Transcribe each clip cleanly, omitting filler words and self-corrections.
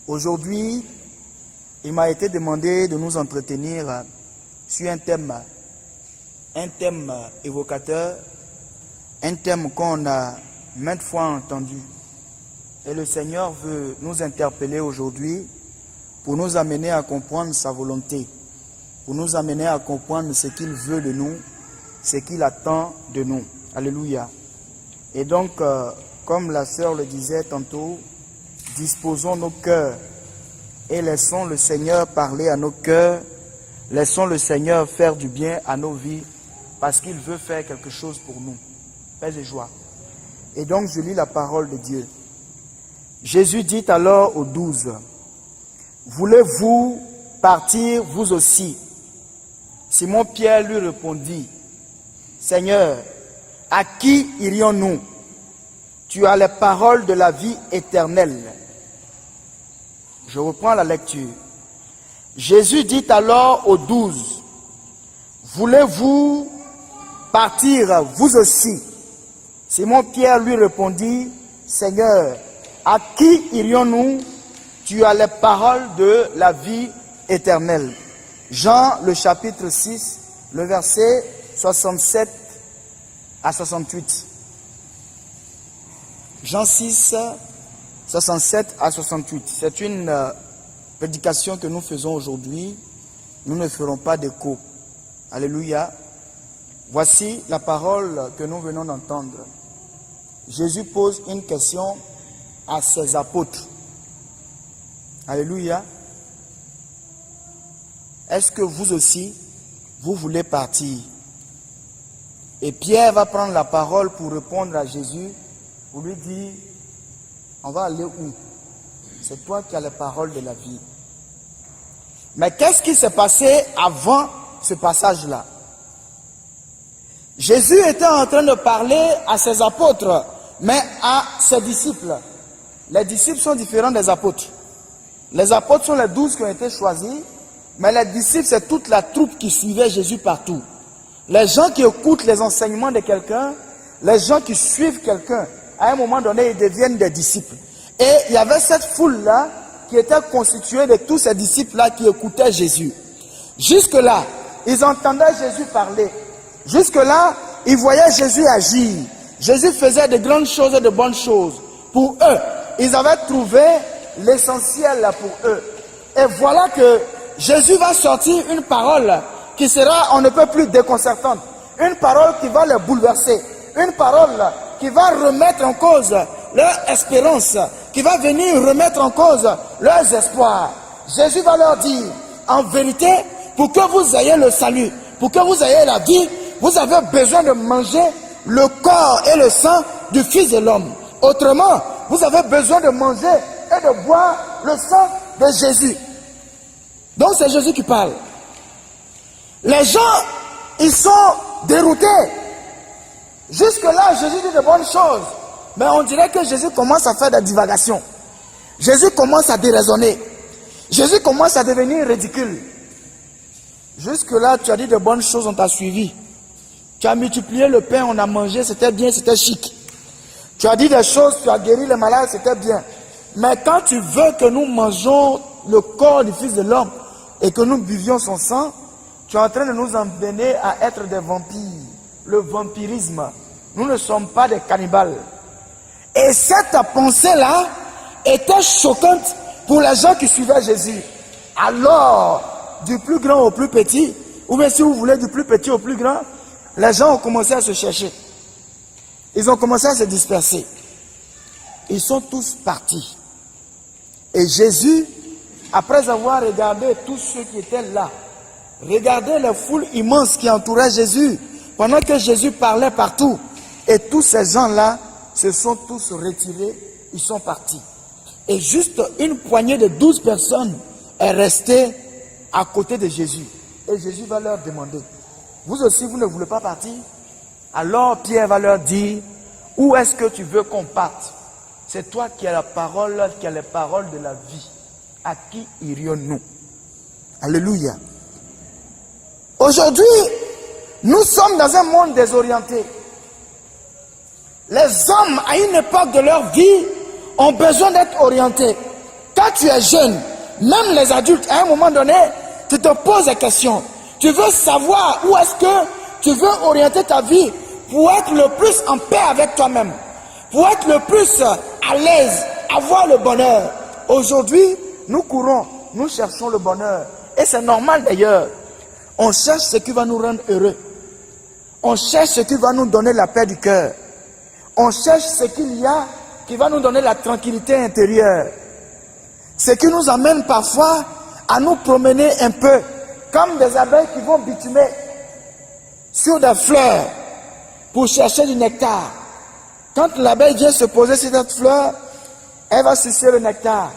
Aujourd'hui, il m'a été demandé de nous entretenir sur un thème évocateur, un thème qu'on a maintes fois entendu. Et le Seigneur veut nous interpeller aujourd'hui pour nous amener à comprendre sa volonté, pour nous amener à comprendre ce qu'il veut de nous, ce qu'il attend de nous. Alléluia. Et donc, comme la sœur le disait tantôt, disposons nos cœurs et laissons le Seigneur parler à nos cœurs, laissons le Seigneur faire du bien à nos vies, parce qu'il veut faire quelque chose pour nous. Paix et joie. Et donc je lis la parole de Dieu. Jésus dit alors aux 12, « Voulez-vous partir vous aussi ?» Simon-Pierre lui répondit, « Seigneur, à qui irions-nous? Tu as les paroles de la vie éternelle. » Je reprends la lecture. Jésus dit alors aux 12, « Voulez-vous partir vous aussi ?» Simon-Pierre lui répondit, « Seigneur, à qui irions-nous? Tu as les paroles de la vie éternelle. » Jean, le chapitre 6, le verset 67 à 68. Jean 6, 67 à 68. C'est une prédication que nous faisons aujourd'hui. Nous ne ferons pas d'écho. Alléluia. Voici la parole que nous venons d'entendre. Jésus pose une question à ses apôtres. Alléluia. Est-ce que vous aussi, vous voulez partir? Et Pierre va prendre la parole pour répondre à Jésus, pour lui dire, on va aller où? C'est toi qui as les paroles de la vie. Mais qu'est-ce qui s'est passé avant ce passage-là? Jésus était en train de parler à ses apôtres, mais à ses disciples. Les disciples sont différents des apôtres. Les apôtres sont les 12 qui ont été choisis, mais les disciples, c'est toute la troupe qui suivait Jésus partout. Les gens qui écoutent les enseignements de quelqu'un, les gens qui suivent quelqu'un, à un moment donné, ils deviennent des disciples. Et il y avait cette foule-là qui était constituée de tous ces disciples-là qui écoutaient Jésus. Jusque-là, ils entendaient Jésus parler. Jusque-là, ils voyaient Jésus agir. Jésus faisait de grandes choses et de bonnes choses. Pour eux, ils avaient trouvé l'essentiel pour eux. Et voilà que Jésus va sortir une parole qui sera, on ne peut plus déconcertante. Une parole qui va les bouleverser. Une parole qui va remettre en cause leur espérance, qui va venir remettre en cause leurs espoirs. Jésus va leur dire, en vérité, pour que vous ayez le salut, pour que vous ayez la vie, vous avez besoin de manger le corps et le sang du Fils de l'homme. Autrement, vous avez besoin de manger et de boire le sang de Jésus. Donc c'est Jésus qui parle. Les gens, ils sont déroutés. Jusque-là, Jésus dit de bonnes choses. Mais on dirait que Jésus commence à faire des divagations. Jésus commence à déraisonner. Jésus commence à devenir ridicule. Jusque-là, tu as dit de bonnes choses, on t'a suivi. Tu as multiplié le pain, on a mangé, c'était bien, c'était chic. Tu as dit des choses, tu as guéri les malades, c'était bien. Mais quand tu veux que nous mangeons le corps du Fils de l'homme et que nous buvions son sang, tu es en train de nous emmener à être des vampires. Le vampirisme. Nous ne sommes pas des cannibales. Et cette pensée-là était choquante pour les gens qui suivaient Jésus. Alors, du plus grand au plus petit, ou bien si vous voulez du plus petit au plus grand, les gens ont commencé à se chercher. Ils ont commencé à se disperser. Ils sont tous partis. Et Jésus, après avoir regardé tous ceux qui étaient là, regardez les foules immenses qui entouraient Jésus, pendant que Jésus parlait partout, et tous ces gens-là se sont tous retirés, ils sont partis. Et juste une poignée de 12 personnes est restée à côté de Jésus. Et Jésus va leur demander, vous aussi vous ne voulez pas partir? Alors Pierre va leur dire, où est-ce que tu veux qu'on parte? C'est toi qui as la parole, qui as les paroles de la vie. À qui irions-nous? Alléluia. Aujourd'hui, nous sommes dans un monde désorienté. Les hommes, à une époque de leur vie, ont besoin d'être orientés. Quand tu es jeune, même les adultes, à un moment donné, tu te poses des questions. Tu veux savoir où est-ce que tu veux orienter ta vie pour être le plus en paix avec toi-même, pour être le plus à l'aise, avoir le bonheur. Aujourd'hui, nous courons, nous cherchons le bonheur. Et c'est normal d'ailleurs. On cherche ce qui va nous rendre heureux. On cherche ce qui va nous donner la paix du cœur. On cherche ce qu'il y a qui va nous donner la tranquillité intérieure. Ce qui nous amène parfois à nous promener un peu, comme des abeilles qui vont bitumer sur des fleurs pour chercher du nectar. Quand l'abeille vient se poser sur cette fleur, elle va sucer le nectar.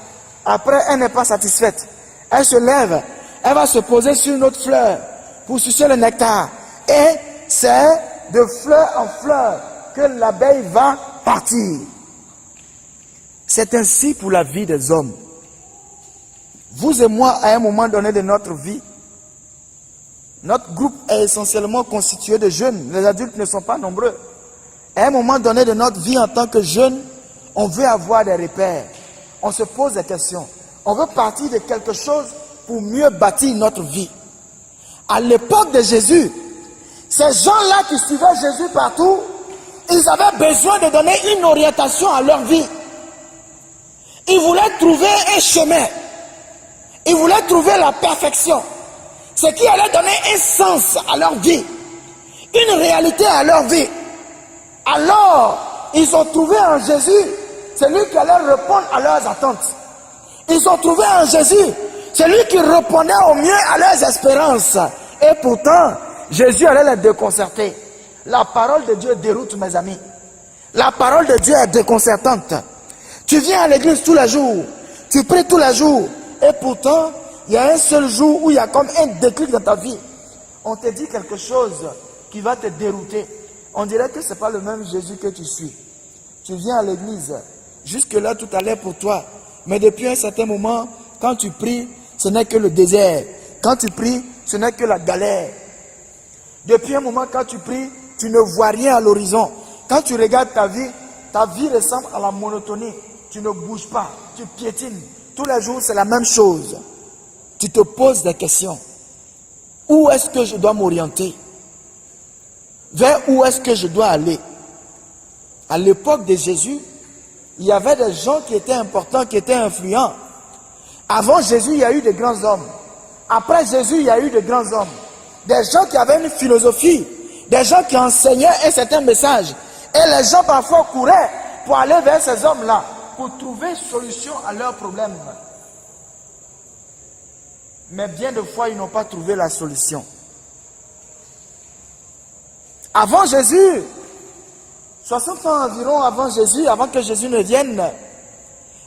Après, elle n'est pas satisfaite. Elle se lève, elle va se poser sur une autre fleur pour sucer le nectar. Et c'est de fleur en fleur que l'abeille va partir. C'est ainsi pour la vie des hommes. Vous et moi, à un moment donné de notre vie, notre groupe est essentiellement constitué de jeunes. Les adultes ne sont pas nombreux. À un moment donné de notre vie en tant que jeunes, on veut avoir des repères. On se pose des questions. On veut partir de quelque chose pour mieux bâtir notre vie. À l'époque de Jésus, ces gens-là qui suivaient Jésus partout, ils avaient besoin de donner une orientation à leur vie. Ils voulaient trouver un chemin. Ils voulaient trouver la perfection. Ce qui allait donner un sens à leur vie. Une réalité à leur vie. Alors, ils ont trouvé en Jésus celui qui allait répondre à leurs attentes. Ils ont trouvé en Jésus celui qui répondait au mieux à leurs espérances. Et pourtant, Jésus allait les déconcerter. La parole de Dieu déroute, mes amis. La parole de Dieu est déconcertante. Tu viens à l'église tous les jours. Tu pries tous les jours. Et pourtant, il y a un seul jour où il y a comme un déclic dans ta vie. On te dit quelque chose qui va te dérouter. On dirait que ce n'est pas le même Jésus que tu suis. Tu viens à l'église. Jusque-là, tout allait pour toi. Mais depuis un certain moment, quand tu pries, ce n'est que le désert. Quand tu pries, ce n'est que la galère. Depuis un moment, quand tu pries, tu ne vois rien à l'horizon. Quand tu regardes ta vie ressemble à la monotonie. Tu ne bouges pas, tu piétines. Tous les jours, c'est la même chose. Tu te poses des questions. Où est-ce que je dois m'orienter? Vers où est-ce que je dois aller? À l'époque de Jésus, il y avait des gens qui étaient importants, qui étaient influents. Avant Jésus, il y a eu de grands hommes. Après Jésus, il y a eu de grands hommes. Des gens qui avaient une philosophie. Des gens qui enseignaient un certain message. Et les gens parfois couraient pour aller vers ces hommes-là, pour trouver solution à leurs problèmes. Mais bien de fois, ils n'ont pas trouvé la solution. Avant Jésus, 60 ans environ avant Jésus, avant que Jésus ne vienne,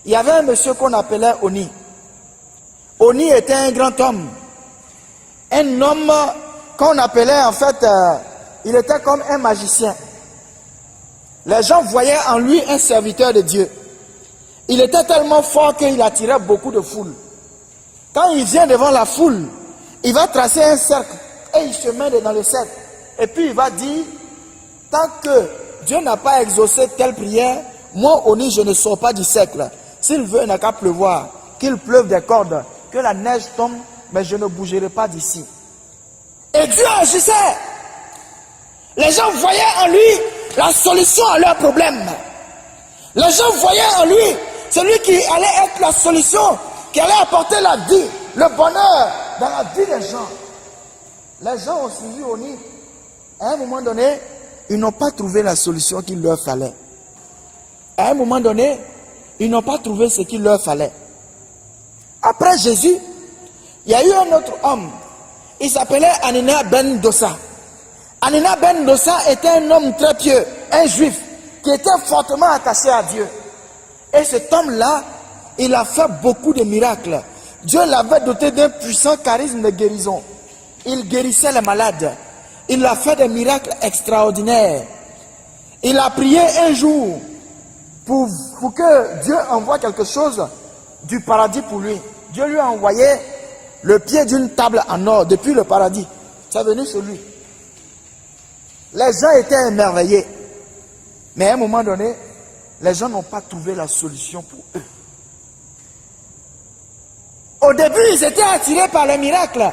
il y avait un monsieur qu'on appelait Oni. Oni était un grand homme. Un homme qu'on appelait en fait, il était comme un magicien. Les gens voyaient en lui un serviteur de Dieu. Il était tellement fort qu'il attirait beaucoup de foule. Quand il vient devant la foule, il va tracer un cercle et il se met dans le cercle. Et puis il va dire, tant que Dieu n'a pas exaucé telle prière, moi, Oni, je ne sors pas du cercle. S'il veut, il n'a qu'à pleuvoir, qu'il pleuve des cordes, que la neige tombe, mais je ne bougerai pas d'ici. Et Dieu agissait. Les gens voyaient en lui la solution à leurs problèmes. Les gens voyaient en lui celui qui allait être la solution, qui allait apporter la vie, le bonheur dans la vie des gens. Les gens ont suivi Oni. À un moment donné, ils n'ont pas trouvé la solution qu'il leur fallait. À un moment donné, ils n'ont pas trouvé ce qu'il leur fallait. Après Jésus, il y a eu un autre homme. Il s'appelait Anania ben Dossa. Anania ben Dossa était un homme très pieux, un juif, qui était fortement attaché à Dieu. Et cet homme-là, il a fait beaucoup de miracles. Dieu l'avait doté d'un puissant charisme de guérison. Il guérissait les malades. Il a fait des miracles extraordinaires. Il a prié un jour pour que Dieu envoie quelque chose du paradis pour lui. Dieu lui a envoyé le pied d'une table en or depuis le paradis. C'est venu sur lui. Les gens étaient émerveillés. Mais à un moment donné, les gens n'ont pas trouvé la solution pour eux. Au début, ils étaient attirés par les miracles.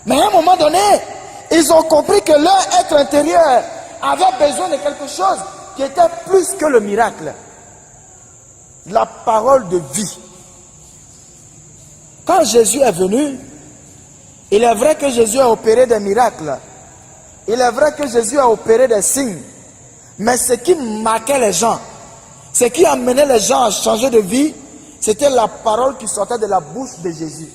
Mais à un moment donné, ils ont compris que leur être intérieur avait besoin de quelque chose qui était plus que le miracle. La parole de vie. Quand Jésus est venu, il est vrai que Jésus a opéré des miracles. Il est vrai que Jésus a opéré des signes. Mais ce qui marquait les gens, ce qui amenait les gens à changer de vie, c'était la parole qui sortait de la bouche de Jésus.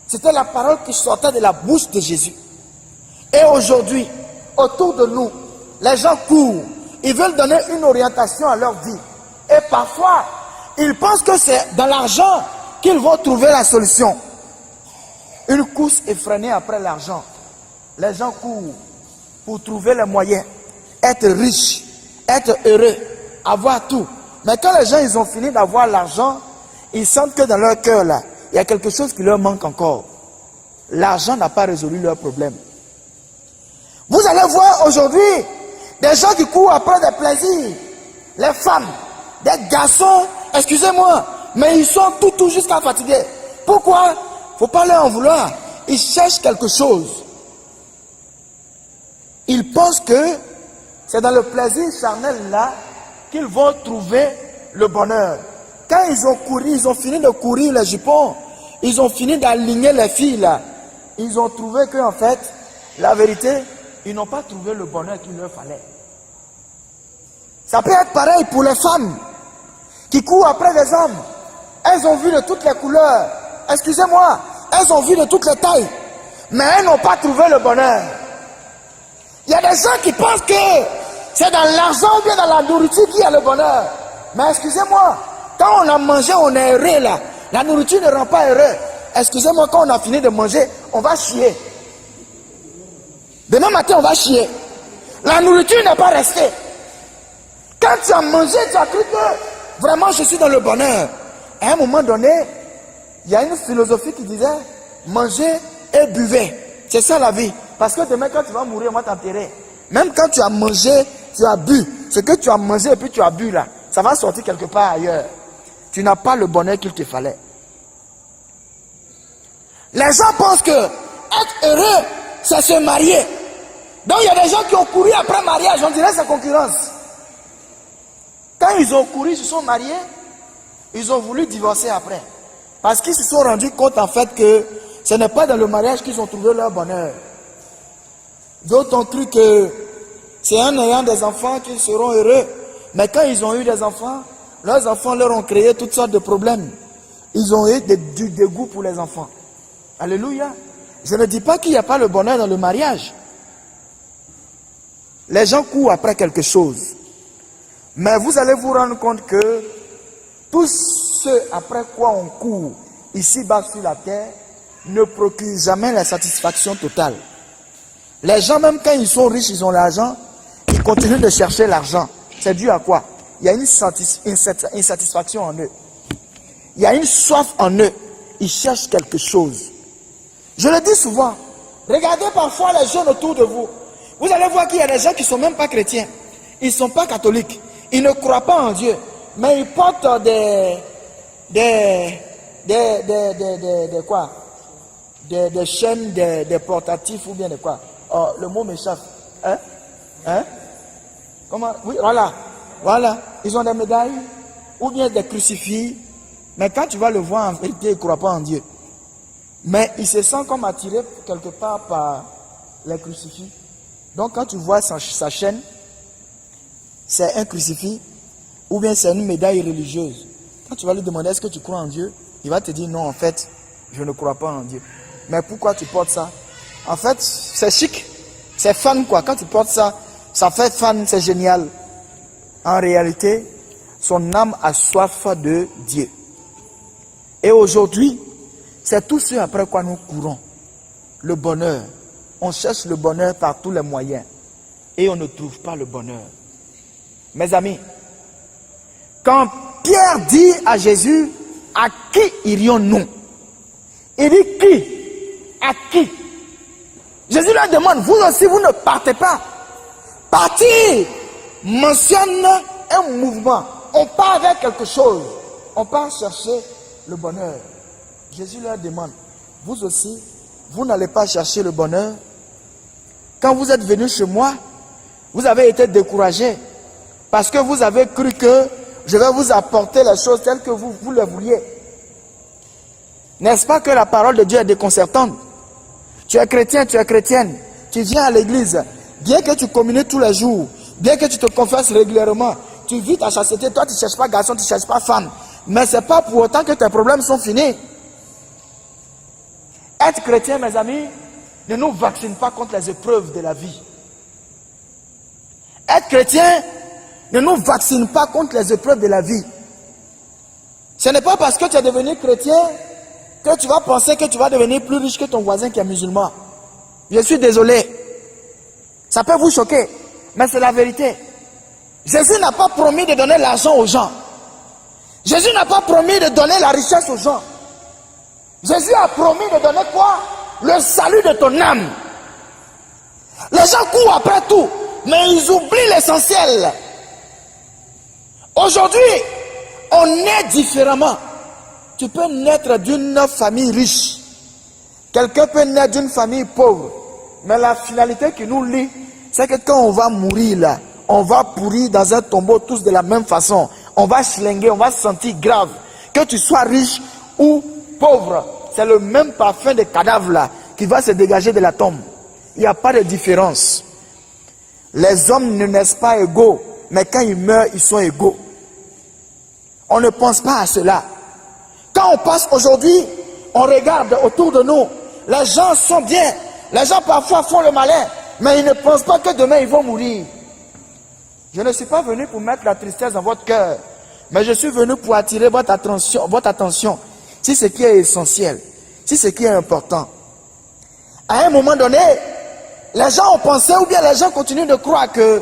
C'était la parole qui sortait de la bouche de Jésus. Et aujourd'hui, autour de nous, les gens courent. Ils veulent donner une orientation à leur vie. Et parfois, ils pensent que c'est dans l'argent qu'ils vont trouver la solution. Une course effrénée après l'argent. Les gens courent pour trouver les moyens. Être riche, être heureux, avoir tout. Mais quand les gens ils ont fini d'avoir l'argent, ils sentent que dans leur cœur là, il y a quelque chose qui leur manque encore. L'argent n'a pas résolu leurs problèmes. Vous allez voir aujourd'hui des gens qui courent après des plaisirs. Les femmes, des garçons, excusez-moi, mais ils sont tout jusqu'à fatiguer. Pourquoi? Il ne faut pas leur en vouloir. Ils cherchent quelque chose. Ils pensent que c'est dans le plaisir charnel là qu'ils vont trouver le bonheur. Quand ils ont couru, ils ont fini de courir les jupons, ils ont fini d'aligner les filles là, ils ont trouvé qu'en fait, la vérité, ils n'ont pas trouvé le bonheur qu'il leur fallait. Ça peut être pareil pour les femmes qui courent après les hommes. Elles ont vu de toutes les couleurs, excusez-moi, elles ont vu de toutes les tailles, mais elles n'ont pas trouvé le bonheur. Il y a des gens qui pensent que c'est dans l'argent ou bien dans la nourriture qu'il y a le bonheur. Mais excusez-moi, quand on a mangé, on est heureux là. La nourriture ne rend pas heureux. Excusez-moi, quand on a fini de manger, on va chier. Demain matin, on va chier. La nourriture n'est pas restée. Quand tu as mangé, tu as cru que vraiment je suis dans le bonheur. À un moment donné, il y a une philosophie qui disait mangez et buvez. C'est ça la vie. Parce que demain, quand tu vas mourir, on va t'enterrer. Même quand tu as mangé, tu as bu. Ce que tu as mangé et puis tu as bu là, ça va sortir quelque part ailleurs. Tu n'as pas le bonheur qu'il te fallait. Les gens pensent que être heureux, c'est se marier. Donc il y a des gens qui ont couru après mariage, on dirait c'est concurrence. Quand ils ont couru, ils se sont mariés, ils ont voulu divorcer après. Parce qu'ils se sont rendus compte en fait que ce n'est pas dans le mariage qu'ils ont trouvé leur bonheur. D'autres ont cru que c'est en ayant des enfants qu'ils seront heureux. Mais quand ils ont eu des enfants, leurs enfants leur ont créé toutes sortes de problèmes. Ils ont eu du dégoût pour les enfants. Alléluia. Je ne dis pas qu'il n'y a pas le bonheur dans le mariage. Les gens courent après quelque chose. Mais vous allez vous rendre compte que tout ce après quoi on court ici-bas sur la terre ne procure jamais la satisfaction totale. Les gens, même quand ils sont riches, ils ont l'argent, ils continuent de chercher l'argent. C'est dû à quoi? Il y a une insatisfaction en eux. Il y a une soif en eux. Ils cherchent quelque chose. Je le dis souvent. Regardez parfois les jeunes autour de vous. Vous allez voir qu'il y a des gens qui ne sont même pas chrétiens. Ils ne sont pas catholiques. Ils ne croient pas en Dieu. Mais ils portent des quoi? Des chaînes, des portatifs ou bien de quoi? Oh, le mot m'échappe. Hein? Hein? Comment? Oui, voilà. Voilà. Ils ont des médailles ou bien des crucifix. Mais quand tu vas le voir en vérité, ils ne croient pas en Dieu. Mais ils se sentent comme attirés quelque part par les crucifix. Donc quand tu vois sa chaîne, c'est un crucifix ou bien c'est une médaille religieuse. Quand tu vas lui demander est-ce que tu crois en Dieu, il va te dire non, en fait, je ne crois pas en Dieu. Mais pourquoi tu portes ça? En fait, c'est chic, c'est fan quoi. Quand tu portes ça, ça fait fan, c'est génial. En réalité, son âme a soif de Dieu. Et aujourd'hui, c'est tout ce après quoi nous courons. Le bonheur. On cherche le bonheur par tous les moyens. Et on ne trouve pas le bonheur. Mes amis, quand Pierre dit à Jésus, à qui irions-nous? Il dit qui? À qui? Jésus leur demande, vous aussi, vous ne partez pas. Partir mentionne un mouvement. On part vers quelque chose. On part chercher le bonheur. Jésus leur demande, vous aussi, vous n'allez pas chercher le bonheur? Quand vous êtes venus chez moi, vous avez été découragés parce que vous avez cru que je vais vous apporter les choses telles que vous le vouliez. N'est-ce pas que la parole de Dieu est déconcertante? Tu es chrétien, tu es chrétienne, tu viens à l'église, bien que tu communiques tous les jours, bien que tu te confesses régulièrement, tu vis ta chasteté, toi tu ne cherches pas garçon, tu ne cherches pas femme. Mais ce n'est pas pour autant que tes problèmes sont finis. Être chrétien, mes amis, ne nous vaccine pas contre les épreuves de la vie. Être chrétien ne nous vaccine pas contre les épreuves de la vie. Ce n'est pas parce que tu es devenu chrétien que tu vas penser que tu vas devenir plus riche que ton voisin qui est musulman. Je suis désolé. Ça peut vous choquer, mais c'est la vérité. Jésus n'a pas promis de donner l'argent aux gens. Jésus n'a pas promis de donner la richesse aux gens. Jésus a promis de donner quoi? Le salut de ton âme. Les gens courent après tout, mais ils oublient l'essentiel. Aujourd'hui, on naît différemment. Tu peux naître d'une famille riche. Quelqu'un peut naître d'une famille pauvre. Mais la finalité qui nous lie, c'est que quand on va mourir là, on va pourrir dans un tombeau tous de la même façon. On va schlinguer, on va se sentir grave. Que tu sois riche ou pauvre, c'est le même parfum de cadavre là qui va se dégager de la tombe. Il n'y a pas de différence. Les hommes ne naissent pas égaux, mais quand ils meurent, ils sont égaux. On ne pense pas à cela. Quand on passe aujourd'hui, on regarde autour de nous. Les gens sont bien. Les gens parfois font le malin, mais ils ne pensent pas que demain ils vont mourir. Je ne suis pas venu pour mettre la tristesse dans votre cœur, mais je suis venu pour attirer votre attention sur ce qui est essentiel, sur ce qui est important. À un moment donné, les gens ont pensé, ou bien les gens continuent de croire que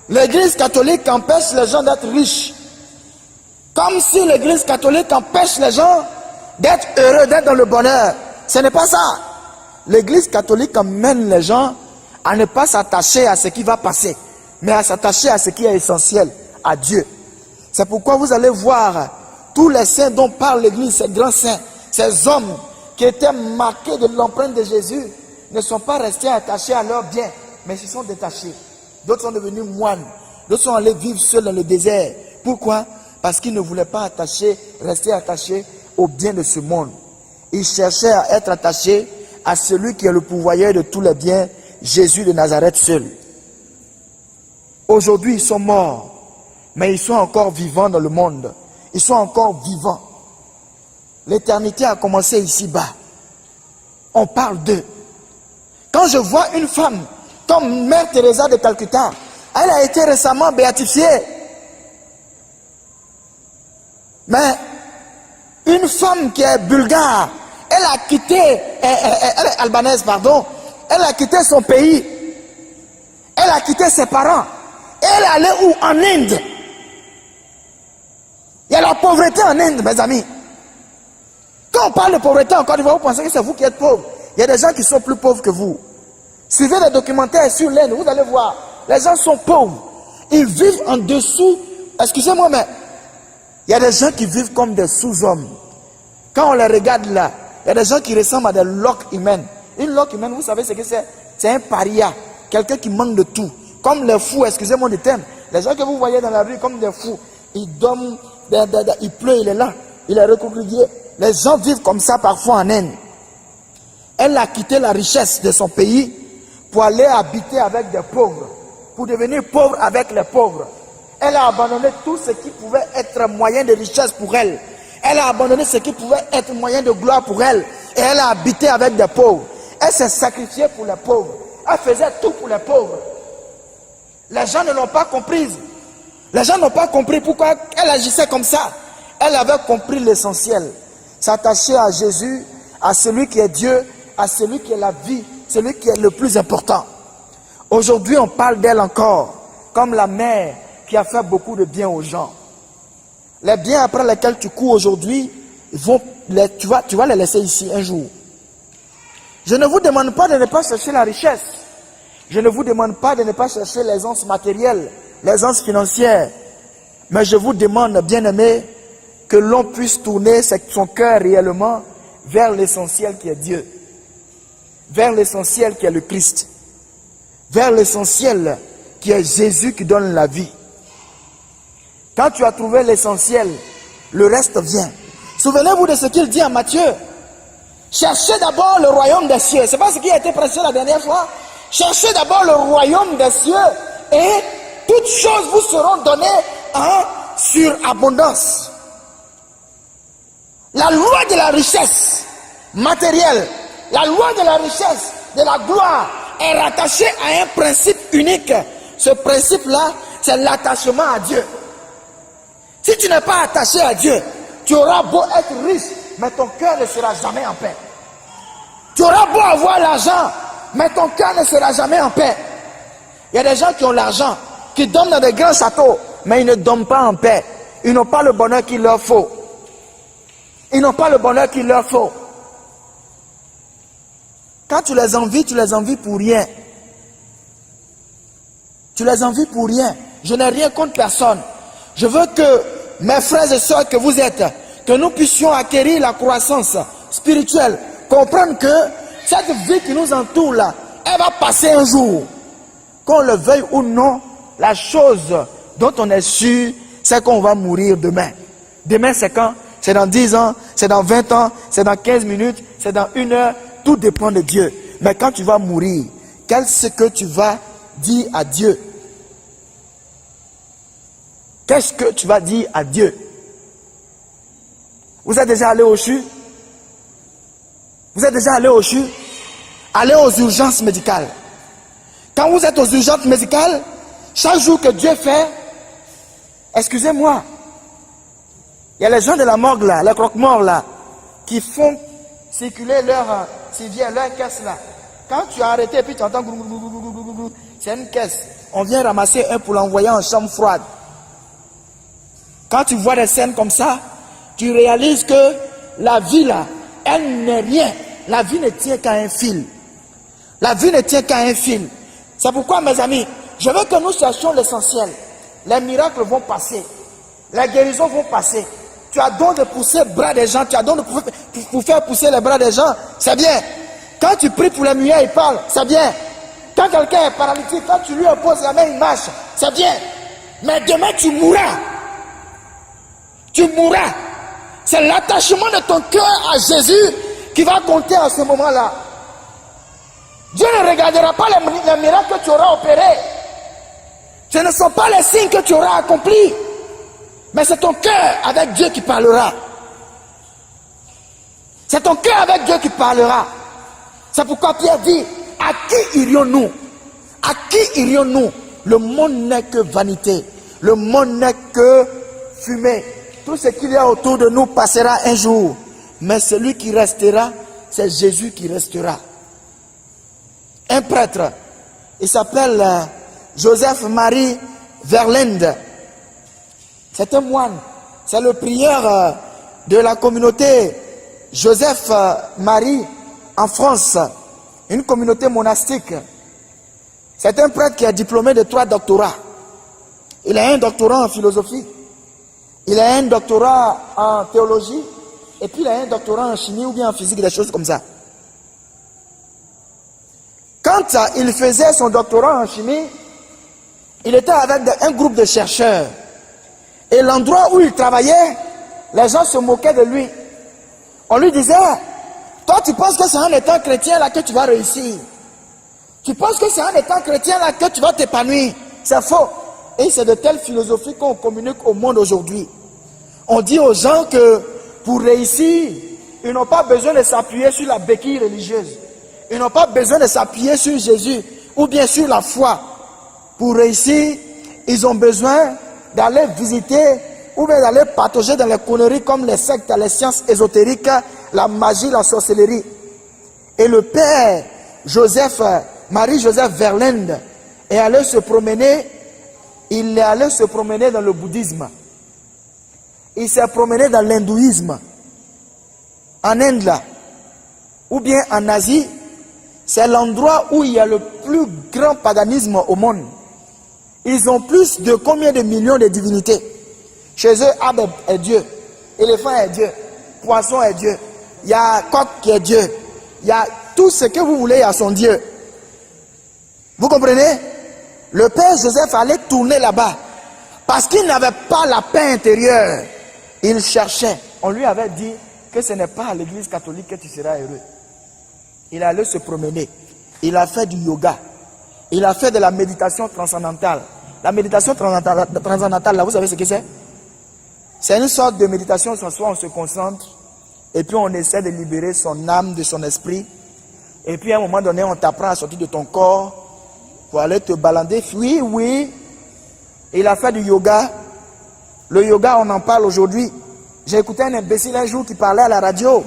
l'Église catholique empêche les gens d'être riches. Comme si l'Église catholique empêche les gens d'être heureux, d'être dans le bonheur. Ce n'est pas ça. L'Église catholique amène les gens à ne pas s'attacher à ce qui va passer, mais à s'attacher à ce qui est essentiel, à Dieu. C'est pourquoi vous allez voir tous les saints dont parle l'Église, ces grands saints, ces hommes qui étaient marqués de l'empreinte de Jésus, ne sont pas restés attachés à leurs biens, mais ils se sont détachés. D'autres sont devenus moines, d'autres sont allés vivre seuls dans le désert. Pourquoi? Parce qu'ils ne voulaient pas rester attachés aux biens de ce monde. Ils cherchaient à être attachés à celui qui est le pourvoyeur de tous les biens, Jésus de Nazareth seul. Aujourd'hui, ils sont morts, mais ils sont encore vivants dans le monde. Ils sont encore vivants. L'éternité a commencé ici-bas. On parle d'eux. Quand je vois une femme comme Mère Teresa de Calcutta, elle a été récemment béatifiée. Mais une femme qui est bulgare, elle a quitté, elle est albanaise, pardon, elle a quitté son pays, elle a quitté ses parents, elle est allée où? En Inde. Il y a la pauvreté en Inde, mes amis. Quand on parle de pauvreté en Côte d'Ivoire, vous pensez que c'est vous qui êtes pauvre. Il y a des gens qui sont plus pauvres que vous. Suivez les documentaires sur l'Inde, vous allez voir, les gens sont pauvres. Ils vivent en dessous, excusez-moi, mais il y a des gens qui vivent comme des sous-hommes. Quand on les regarde là, il y a des gens qui ressemblent à des loques humaines. Une loque humaine, vous savez ce que c'est? C'est un paria, quelqu'un qui manque de tout. Comme les fous, excusez-moi du terme. Les gens que vous voyez dans la rue comme des fous, ils dorment, il pleut, il est là, il est recroquevillé. Les gens vivent comme ça parfois en Inde. Elle a quitté la richesse de son pays pour aller habiter avec des pauvres, pour devenir pauvre avec les pauvres. Elle a abandonné tout ce qui pouvait être moyen de richesse pour elle. Elle a abandonné ce qui pouvait être moyen de gloire pour elle. Et elle a habité avec des pauvres. Elle s'est sacrifiée pour les pauvres. Elle faisait tout pour les pauvres. Les gens ne l'ont pas comprise. Les gens n'ont pas compris pourquoi elle agissait comme ça. Elle avait compris l'essentiel. S'attacher à Jésus, à celui qui est Dieu, à celui qui est la vie, celui qui est le plus important. Aujourd'hui, on parle d'elle encore comme la mère qui a fait beaucoup de bien aux gens. Les biens après lesquels tu cours aujourd'hui, tu vas les laisser ici un jour. Je ne vous demande pas de ne pas chercher la richesse. Je ne vous demande pas de ne pas chercher l'aisance matérielle, l'aisance financière. Mais je vous demande, bien-aimés, que l'on puisse tourner son cœur réellement vers l'essentiel qui est Dieu, vers l'essentiel qui est le Christ, vers l'essentiel qui est Jésus qui donne la vie. Quand tu as trouvé l'essentiel, le reste vient. Souvenez-vous de ce qu'il dit en Matthieu. Cherchez d'abord le royaume des cieux. C'est pas ce qui a été prêché la dernière fois. Cherchez d'abord le royaume des cieux et toutes choses vous seront données en surabondance. La loi de la richesse matérielle, la loi de la richesse, de la gloire est rattachée à un principe unique. Ce principe-là, c'est l'attachement à Dieu. Si tu n'es pas attaché à Dieu, tu auras beau être riche, mais ton cœur ne sera jamais en paix. Tu auras beau avoir l'argent, mais ton cœur ne sera jamais en paix. Il y a des gens qui ont l'argent, qui dorment dans des grands châteaux, mais ils ne dorment pas en paix. Ils n'ont pas le bonheur qu'il leur faut. Ils n'ont pas le bonheur qu'il leur faut. Quand tu les envies pour rien. Tu les envies pour rien. Je n'ai rien contre personne. Je veux que mes frères et sœurs que vous êtes, que nous puissions acquérir la croissance spirituelle, comprendre que cette vie qui nous entoure là, elle va passer un jour. Qu'on le veuille ou non, la chose dont on est sûr, c'est qu'on va mourir demain. Demain c'est quand? C'est dans 10 ans, c'est dans 20 ans, c'est dans 15 minutes, c'est dans 1 heure, tout dépend de Dieu. Mais quand tu vas mourir, qu'est-ce que tu vas dire à Dieu? Qu'est-ce que tu vas dire à Dieu? Vous êtes déjà allé au CHU? Vous êtes déjà allé au CHU? Allez aux urgences médicales. Quand vous êtes aux urgences médicales, chaque jour que Dieu fait, excusez-moi, il y a les gens de la morgue là, les croque-morts là, qui font circuler leur civière, leur caisse là. Quand tu as arrêté et puis tu entends, c'est une caisse. On vient ramasser un pour l'envoyer en chambre froide. Quand tu vois des scènes comme ça, tu réalises que la vie là, elle n'est rien. La vie ne tient qu'à un fil. La vie ne tient qu'à un fil. C'est pourquoi, mes amis, je veux que nous cherchions l'essentiel. Les miracles vont passer. Les guérisons vont passer. Tu as don de pousser les bras des gens. Tu as don de pour faire pousser les bras des gens. C'est bien. Quand tu pries pour les muets, ils parlent. C'est bien. Quand quelqu'un est paralytique, quand tu lui imposes la main, il marche. C'est bien. Mais demain, tu mourras. Tu mourras. C'est l'attachement de ton cœur à Jésus qui va compter à ce moment-là. Dieu ne regardera pas les miracles que tu auras opérés. Ce ne sont pas les signes que tu auras accomplis. Mais c'est ton cœur avec Dieu qui parlera. C'est ton cœur avec Dieu qui parlera. C'est pourquoi Pierre dit, à qui irions-nous? À qui irions-nous? Le monde n'est que vanité. Le monde n'est que fumée. Tout ce qu'il y a autour de nous passera un jour. Mais celui qui restera, c'est Jésus qui restera. Un prêtre, il s'appelle Joseph-Marie Verlinde. C'est un moine. C'est le prieur de la communauté Joseph-Marie en France. Une communauté monastique. C'est un prêtre qui est diplômé de 3 doctorats. Il a un doctorat en philosophie. Il a un doctorat en théologie. Et puis il a un doctorat en chimie ou bien en physique, des choses comme ça. Quand il faisait son doctorat en chimie, il était avec un groupe de chercheurs. Et l'endroit où il travaillait, les gens se moquaient de lui. On lui disait, toi tu penses que c'est en étant chrétien là que tu vas réussir. Tu penses que c'est en étant chrétien là que tu vas t'épanouir. C'est faux. Et c'est de telle philosophie qu'on communique au monde aujourd'hui. On dit aux gens que pour réussir, ils n'ont pas besoin de s'appuyer sur la béquille religieuse. Ils n'ont pas besoin de s'appuyer sur Jésus ou bien sur la foi. Pour réussir, ils ont besoin d'aller visiter ou bien d'aller patauger dans les conneries comme les sectes, les sciences ésotériques, la magie, la sorcellerie. Et le père Marie-Joseph Verlinde est allé se promener, il est allé se promener dans le bouddhisme. Il s'est promené dans l'hindouisme. En Inde là, ou bien en Asie, c'est l'endroit où il y a le plus grand paganisme au monde. Ils ont plus de combien de millions de divinités? Chez eux, arbre est Dieu. Éléphant est Dieu. Poisson est Dieu. Il y a coq qui est Dieu. Il y a tout ce que vous voulez à son Dieu. Vous comprenez? Le Père Joseph allait tourner là-bas. Parce qu'il n'avait pas la paix intérieure. Il cherchait. On lui avait dit que ce n'est pas à l'église catholique que tu seras heureux. Il allait se promener. Il a fait du yoga. Il a fait de la méditation transcendantale. La méditation transcendantale, là, vous savez ce que c'est? C'est une sorte de méditation sur soi, on se concentre. Et puis on essaie de libérer son âme de son esprit. Et puis à un moment donné, on t'apprend à sortir de ton corps pour aller te balader. Oui, oui. Il a fait du yoga. Le yoga, on en parle aujourd'hui. J'ai écouté un imbécile un jour qui parlait à la radio.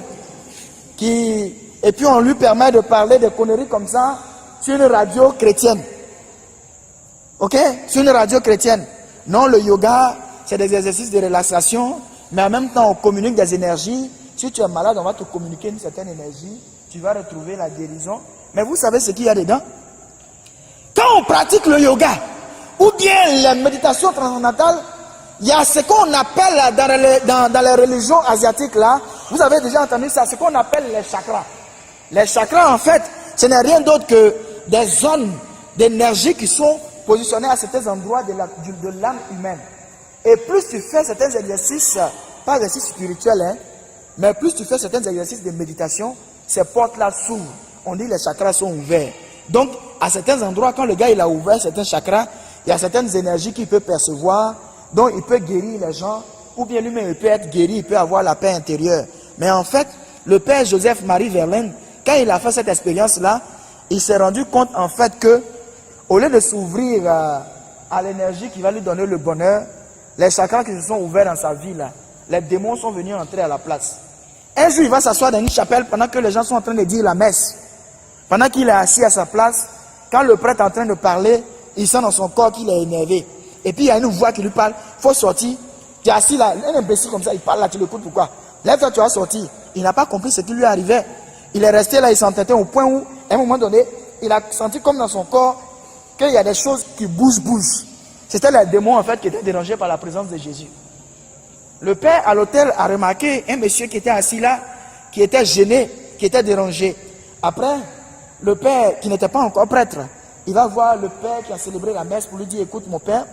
Et puis on lui permet de parler des conneries comme ça sur une radio chrétienne. Ok? Sur une radio chrétienne. Non, le yoga, c'est des exercices de relaxation, mais en même temps, on communique des énergies. Si tu es malade, on va te communiquer une certaine énergie. Tu vas retrouver la guérison. Mais vous savez ce qu'il y a dedans? Quand on pratique le yoga, ou bien la méditation transcendantale, il y a ce qu'on appelle dans les religions asiatiques là, vous avez déjà entendu ça, ce qu'on appelle les chakras. Les chakras, en fait, ce n'est rien d'autre que des zones d'énergie qui sont positionnées à certains endroits de l'âme humaine. Et plus tu fais certains exercices, pas exercices spirituels, hein, mais plus tu fais certains exercices de méditation, ces portes-là s'ouvrent. On dit que les chakras sont ouverts. Donc, à certains endroits, quand le gars il a ouvert certains chakras, il y a certaines énergies qu'il peut percevoir, donc il peut guérir les gens, ou bien lui-même il peut être guéri, il peut avoir la paix intérieure. Mais en fait, le père Joseph-Marie Verlaine, quand il a fait cette expérience-là, il s'est rendu compte en fait que, au lieu de s'ouvrir à l'énergie qui va lui donner le bonheur, les chakras qui se sont ouverts dans sa vie, là, les démons sont venus entrer à la place. Un jour, il va s'asseoir dans une chapelle pendant que les gens sont en train de dire la messe. Pendant qu'il est assis à sa place, quand le prêtre est en train de parler, il sent dans son corps qu'il est énervé. Et puis il y a une voix qui lui parle, il faut sortir. Tu es assis là, un imbécile comme ça, il parle là, tu l'écoutes pourquoi? Lève-toi, tu vas sortir. Il n'a pas compris ce qui lui arrivait. Il est resté là, il s'entêtait au point où, à un moment donné, il a senti comme dans son corps qu'il y a des choses qui bougent. C'était les démons en fait qui étaient dérangés par la présence de Jésus. Le père à l'hôtel a remarqué un monsieur qui était assis là, qui était gêné, qui était dérangé. Après, le père qui n'était pas encore prêtre, il va voir le père qui a célébré la messe pour lui dire, écoute mon père,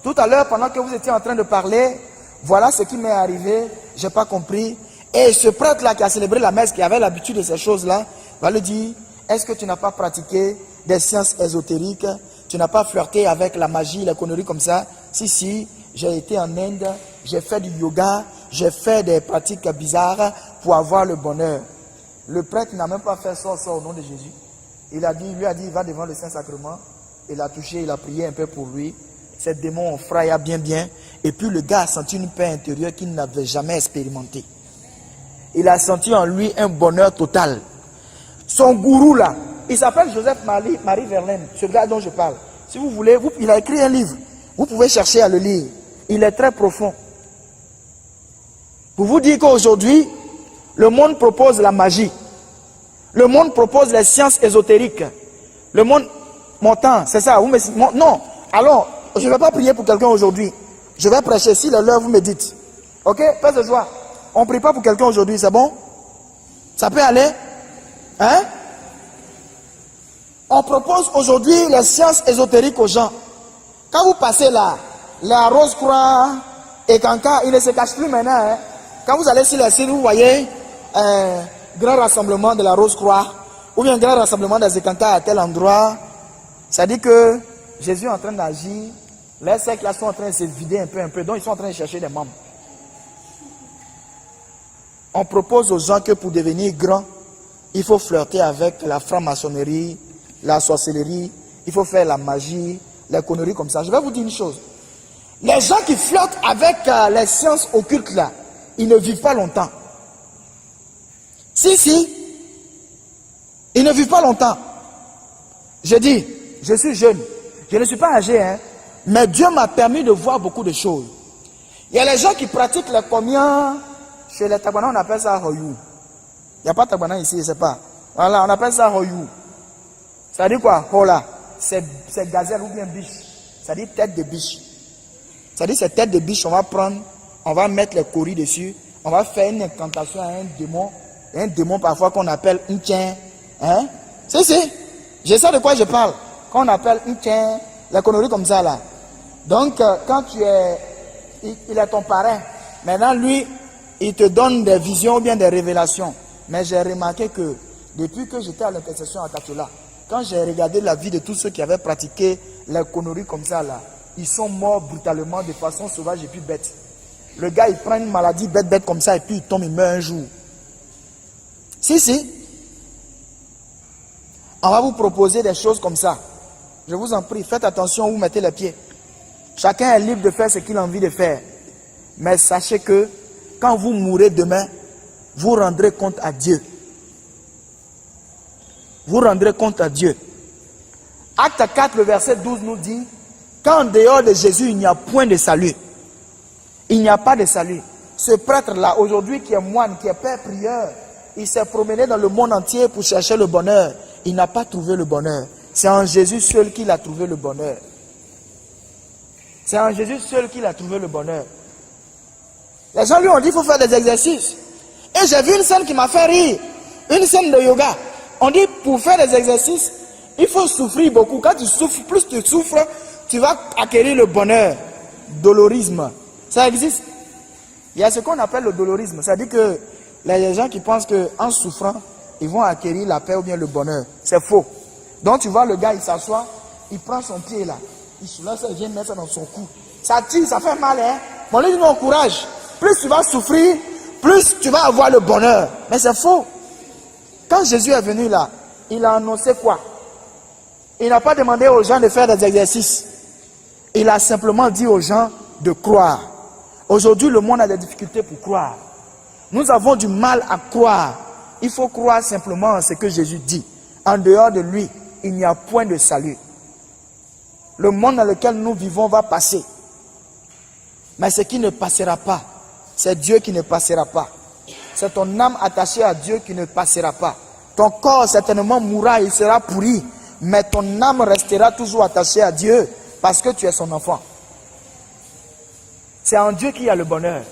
tout à l'heure pendant que vous étiez en train de parler, voilà ce qui m'est arrivé, j'ai pas compris. Et ce prêtre là qui a célébré la messe, qui avait l'habitude de ces choses là, va lui dire, est-ce que tu n'as pas pratiqué des sciences ésotériques, tu n'as pas flirté avec la magie, les conneries comme ça? Si, j'ai été en Inde, j'ai fait du yoga, j'ai fait des pratiques bizarres pour avoir le bonheur. Le prêtre n'a même pas fait ça au nom de Jésus. Il lui a dit, il va devant le Saint-Sacrement. Il a touché, il a prié un peu pour lui. Ces démons ont frayé bien. Et puis le gars a senti une paix intérieure qu'il n'avait jamais expérimentée. Il a senti en lui un bonheur total. Son gourou là, il s'appelle Joseph-Marie Verlaine, ce gars dont je parle. Si vous voulez, il a écrit un livre. Vous pouvez chercher à le lire. Il est très profond. Pour vous dire qu'aujourd'hui, le monde propose la magie. Le monde propose les sciences ésotériques. Le monde... Mon temps, c'est ça. Non. Alors, je ne vais pas prier pour quelqu'un aujourd'hui. Je vais prêcher. Si le l'heure, vous me dites. Ok? Pas de joie. On ne prie pas pour quelqu'un aujourd'hui, c'est bon? Ça peut aller? Hein? On propose aujourd'hui les sciences ésotériques aux gens. Quand vous passez là, la Rose-Croix et Kanka, il ne se cache plus maintenant. Hein? Quand vous allez sur la scène, vous voyez un grand rassemblement de la Rose-Croix ou bien un grand rassemblement des Kanka à tel endroit. Ça dit que Jésus est en train d'agir. Les cercles là sont en train de se vider un peu. Donc ils sont en train de chercher des membres. On propose aux gens que pour devenir grand, il faut flirter avec la franc-maçonnerie, la sorcellerie, il faut faire la magie, les conneries comme ça. Je vais vous dire une chose. Les gens qui flirtent avec les sciences occultes là, ils ne vivent pas longtemps. Si, ils ne vivent pas longtemps. Je dis, je suis jeune, je ne suis pas âgé, hein, mais Dieu m'a permis de voir beaucoup de choses. Il y a les gens qui pratiquent les comiens, chez les Tagbana on appelle ça Hoyou. Il n'y a pas de Tagbana ici, je ne sais pas. Voilà, on appelle ça Hoyou. Ça dit quoi? Hola. C'est gazelle ou bien biche. Ça dit tête de biche. C'est-à-dire, ces têtes de biche, on va prendre, on va mettre les coris dessus, on va faire une incantation à un démon parfois qu'on appelle un tien. Hein? Si. Je sais de quoi je parle. Qu'on appelle un tien, la connerie comme ça là. Donc, quand il est ton parrain, maintenant lui, il te donne des visions ou bien des révélations. Mais j'ai remarqué que depuis que j'étais à l'intercession à Katola, quand j'ai regardé la vie de tous ceux qui avaient pratiqué les conneries comme ça là, ils sont morts brutalement de façon sauvage et puis bête. Le gars, il prend une maladie bête comme ça et puis il tombe, il meurt un jour. Si. On va vous proposer des choses comme ça. Je vous en prie, faites attention où vous mettez les pieds. Chacun est libre de faire ce qu'il a envie de faire. Mais sachez que quand vous mourrez demain, vous rendrez compte à Dieu. Vous rendrez compte à Dieu. Acte 4, le verset 12 nous dit qu'en dehors de Jésus, il n'y a point de salut. Il n'y a pas de salut. Ce prêtre-là, aujourd'hui, qui est moine, qui est père prieur, il s'est promené dans le monde entier pour chercher le bonheur. Il n'a pas trouvé le bonheur. C'est en Jésus seul qu'il a trouvé le bonheur. C'est en Jésus seul qu'il a trouvé le bonheur. Les gens lui ont dit qu'il faut faire des exercices. Et j'ai vu une scène qui m'a fait rire. Une scène de yoga. On dit pour faire des exercices, il faut souffrir beaucoup. Quand tu souffres, plus tu souffres, tu vas acquérir le bonheur. Dolorisme. Ça existe. Il y a ce qu'on appelle le dolorisme. C'est-à-dire que les gens qui pensent qu'en souffrant, ils vont acquérir la paix ou bien le bonheur. C'est faux. Donc tu vois le gars, il s'assoit, il prend son pied là, il soulève ça, il vient mettre ça dans son cou. Ça tire, ça fait mal, hein. Mais on lui dit non, courage. Plus tu vas souffrir, plus tu vas avoir le bonheur. Mais c'est faux. Quand Jésus est venu là, il a annoncé quoi? Il n'a pas demandé aux gens de faire des exercices. Il a simplement dit aux gens de croire. Aujourd'hui, le monde a des difficultés pour croire. Nous avons du mal à croire. Il faut croire simplement en ce que Jésus dit. En dehors de lui, il n'y a point de salut. Le monde dans lequel nous vivons va passer. Mais ce qui ne passera pas, c'est Dieu qui ne passera pas. C'est ton âme attachée à Dieu qui ne passera pas. Ton corps certainement mourra, il sera pourri. Mais ton âme restera toujours attachée à Dieu parce que tu es son enfant. C'est en Dieu qu'il y a le bonheur.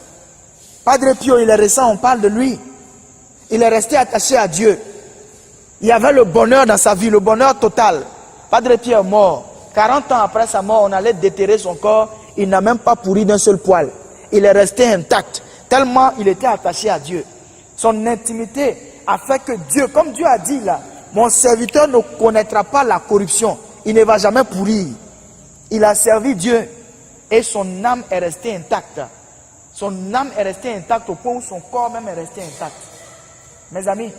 Padre Pio, il est récent, on parle de lui. Il est resté attaché à Dieu. Il y avait le bonheur dans sa vie, le bonheur total. Padre Pio est mort. 40 ans après sa mort, on allait déterrer son corps. Il n'a même pas pourri d'un seul poil. Il est resté intact. Tellement il était attaché à Dieu. Son intimité a fait que Dieu, comme Dieu a dit là, mon serviteur ne connaîtra pas la corruption. Il ne va jamais pourrir. Il a servi Dieu. Et son âme est restée intacte. Son âme est restée intacte au point où son corps même est resté intact. Mes amis,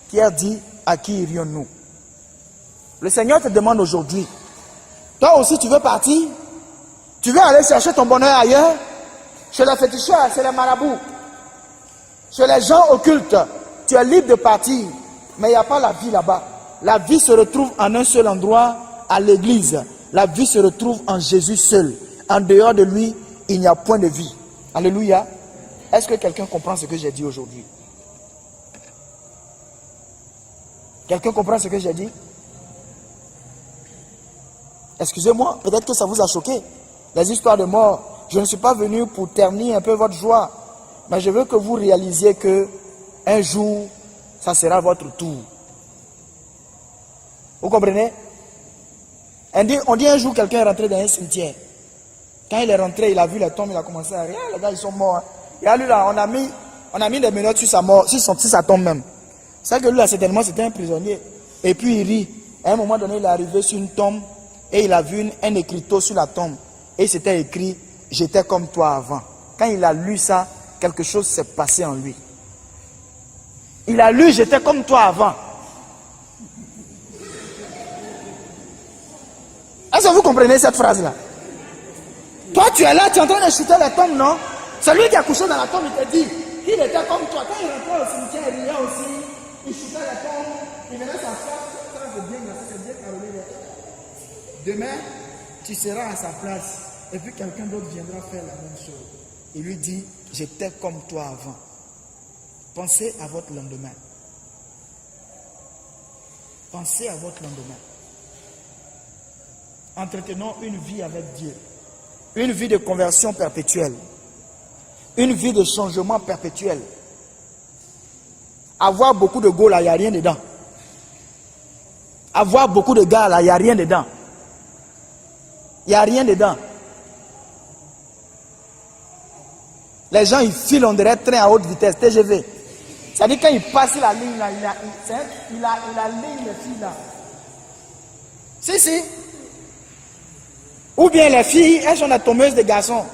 Pierre dit, à qui irions-nous? Le Seigneur te demande aujourd'hui, toi aussi tu veux partir? Tu veux aller chercher ton bonheur ailleurs? Chez les féticheurs, chez les marabouts, chez les gens occultes, tu es libre de partir, mais il n'y a pas la vie là-bas. La vie se retrouve en un seul endroit, à l'église. La vie se retrouve en Jésus seul. En dehors de lui, il n'y a point de vie. Alléluia. Est-ce que quelqu'un comprend ce que j'ai dit aujourd'hui? Quelqu'un comprend ce que j'ai dit? Excusez-moi, peut-être que ça vous a choqué. Les histoires de mort. Je ne suis pas venu pour ternir un peu votre joie. Mais je veux que vous réalisiez que un jour, ça sera votre tour. Vous comprenez? On dit un jour quelqu'un est rentré dans un cimetière. Quand il est rentré, il a vu les tombes, il a commencé à rire. Les gars, ils sont morts. Hein. Et à lui là, on a mis des menottes sur sa mort, sur sa tombe même. C'est que lui là, certainement, c'était un prisonnier. Et puis il rit. À un moment donné, il est arrivé sur une tombe et il a vu un écriteau sur la tombe. Et c'était écrit, j'étais comme toi avant. Quand il a lu ça, quelque chose s'est passé en lui. Il a lu, j'étais comme toi avant. Est-ce que vous comprenez cette phrase-là? Toi, tu es là, tu es en train de chuter la tombe, non? Celui qui a couché dans la tombe, il te dit qu'il était comme toi. Quand il rentrait au cimetière, il riait aussi. Il chutait la tombe, il venait s'asseoir. C'est bien, c'est bien parolé. Demain, tu seras à sa place. Et puis quelqu'un d'autre viendra faire la même chose. Il lui dit, j'étais comme toi avant. Pensez à votre lendemain. Pensez à votre lendemain. Entretenons une vie avec Dieu. Une vie de conversion perpétuelle. Une vie de changement perpétuel. Avoir beaucoup de go là, il n'y a rien dedans. Avoir beaucoup de gars là, il n'y a rien dedans. Il n'y a rien dedans. Les gens, ils filent, on dirait train à haute vitesse, TGV. C'est-à-dire quand ils passent la ligne là, il a ligne les filles là. Si. Ou bien les filles, elles sont la tombeuse des garçons.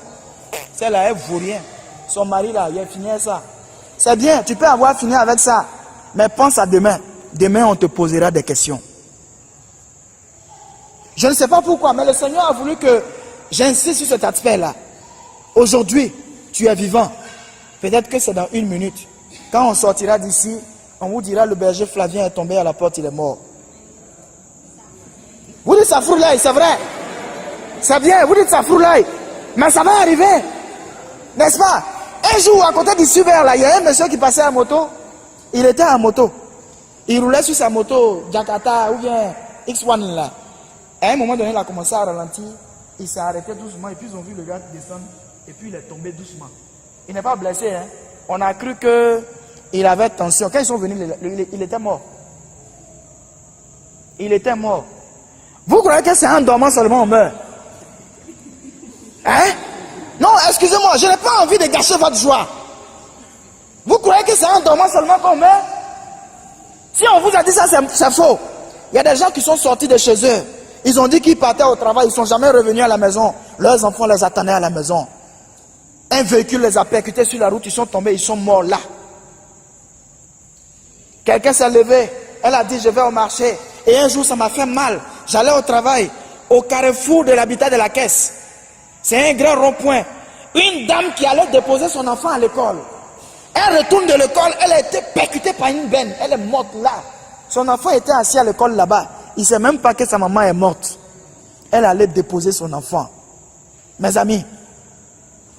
Celle-là, elle ne vaut rien. Son mari là, il a fini avec ça. C'est bien, tu peux avoir fini avec ça. Mais pense à demain. Demain, on te posera des questions. Je ne sais pas pourquoi, mais le Seigneur a voulu que j'insiste sur cet aspect-là. Aujourd'hui, tu es vivant. Peut-être que c'est dans 1 minute. Quand on sortira d'ici, on vous dira le berger Flavien est tombé à la porte, il est mort. Vous dites ça froulaille, c'est vrai. C'est bien, vous dites ça froulaille. Mais ça va arriver. N'est-ce pas? Un jour, à côté du Super, là, il y a un monsieur qui passait à moto. Il était à moto. Il roulait sur sa moto, Jakarta ou bien X1 là. À un moment donné, il a commencé à ralentir. Il s'est arrêté doucement et puis ils ont vu le gars descendre. Et puis il est tombé doucement. Il n'est pas blessé, hein. On a cru qu'il avait tension. Quand ils sont venus, il était mort. Il était mort. Vous croyez que c'est en dormant seulement on meurt? Hein? Non, excusez-moi, je n'ai pas envie de gâcher votre joie. Vous croyez que c'est en dormant seulement qu'on meurt? Si on vous a dit ça, c'est faux. Il y a des gens qui sont sortis de chez eux. Ils ont dit qu'ils partaient au travail, ils ne sont jamais revenus à la maison. Leurs enfants les attendaient à la maison. Un véhicule les a percutés sur la route, ils sont tombés, ils sont morts là. Quelqu'un s'est levé, elle a dit je vais au marché. Et un jour ça m'a fait mal. J'allais au travail, au carrefour de l'habitat de la caisse. C'est un grand rond-point. Une dame qui allait déposer son enfant à l'école. Elle retourne de l'école, elle a été percutée par une benne. Elle est morte là. Son enfant était assis à l'école là-bas. Il ne sait même pas que sa maman est morte. Elle allait déposer son enfant. Mes amis,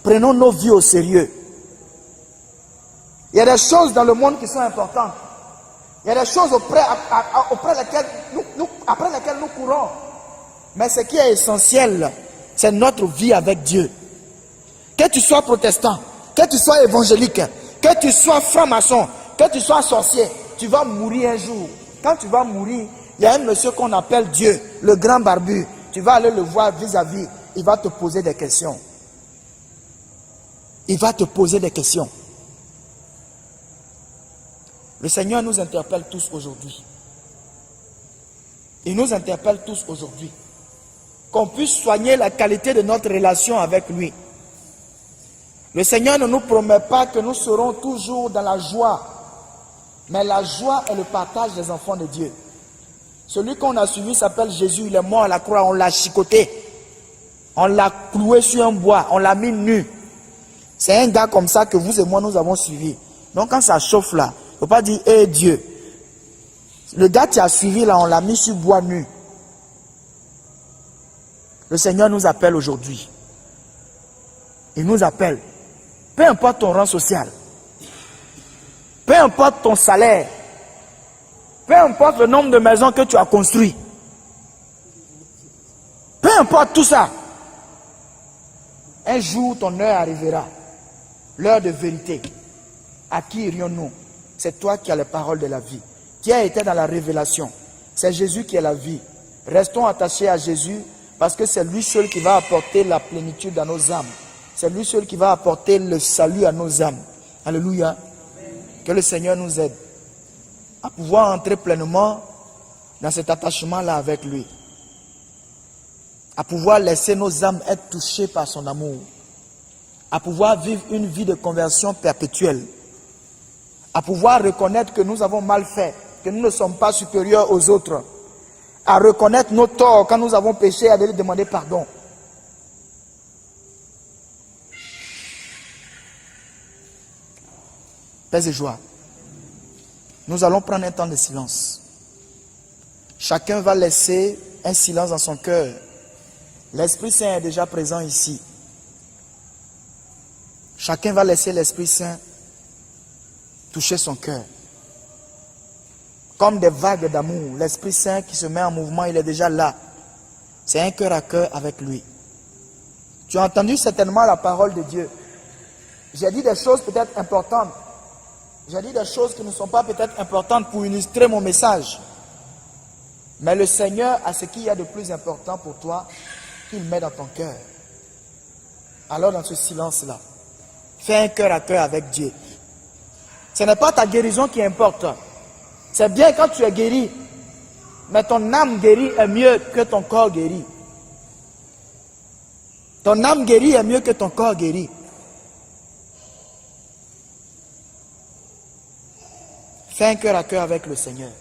prenons nos vies au sérieux. Il y a des choses dans le monde qui sont importantes. Il y a des choses après lesquelles nous courons. Mais ce qui est essentiel, c'est notre vie avec Dieu. Que tu sois protestant, que tu sois évangélique, que tu sois franc-maçon, que tu sois sorcier, tu vas mourir un jour. Quand tu vas mourir, il y a un monsieur qu'on appelle Dieu, le grand barbu. Tu vas aller le voir vis-à-vis, il va te poser des questions. Il va te poser des questions. Le Seigneur nous interpelle tous aujourd'hui. Il nous interpelle tous aujourd'hui. Qu'on puisse soigner la qualité de notre relation avec lui. Le Seigneur ne nous promet pas que nous serons toujours dans la joie. Mais la joie est le partage des enfants de Dieu. Celui qu'on a suivi s'appelle Jésus. Il est mort à la croix, on l'a chicoté. On l'a cloué sur un bois, on l'a mis nu. C'est un gars comme ça que vous et moi nous avons suivi. Donc quand ça chauffe là, il ne faut pas dire, hé Dieu. Le gars qui a suivi là, on l'a mis sur bois nu. Le Seigneur nous appelle aujourd'hui. Il nous appelle. Peu importe ton rang social. Peu importe ton salaire. Peu importe le nombre de maisons que tu as construites. Peu importe tout ça. Un jour, ton heure arrivera. L'heure de vérité. À qui irions-nous? C'est toi qui as les paroles de la vie. Qui a été dans la révélation. C'est Jésus qui est la vie. Restons attachés à Jésus parce que c'est lui seul qui va apporter la plénitude à nos âmes. C'est lui seul qui va apporter le salut à nos âmes. Alléluia. Que le Seigneur nous aide à pouvoir entrer pleinement dans cet attachement-là avec lui. À pouvoir laisser nos âmes être touchées par son amour. À pouvoir vivre une vie de conversion perpétuelle. À pouvoir reconnaître que nous avons mal fait, que nous ne sommes pas supérieurs aux autres. À reconnaître nos torts quand nous avons péché et à lui demander pardon. Paix et joie. Nous allons prendre un temps de silence. Chacun va laisser un silence dans son cœur. L'Esprit Saint est déjà présent ici. Chacun va laisser l'Esprit Saint toucher son cœur. Comme des vagues d'amour, l'Esprit Saint qui se met en mouvement, il est déjà là. C'est un cœur à cœur avec lui. Tu as entendu certainement la parole de Dieu. J'ai dit des choses peut-être importantes. J'ai dit des choses qui ne sont pas peut-être importantes pour illustrer mon message. Mais le Seigneur a ce qu'il y a de plus important pour toi, qu'il met dans ton cœur. Alors dans ce silence-là, fais un cœur à cœur avec Dieu. Ce n'est pas ta guérison qui importe. C'est bien quand tu es guéri, mais ton âme guérie est mieux que ton corps guéri. Ton âme guérie est mieux que ton corps guéri. Fais un cœur à cœur avec le Seigneur.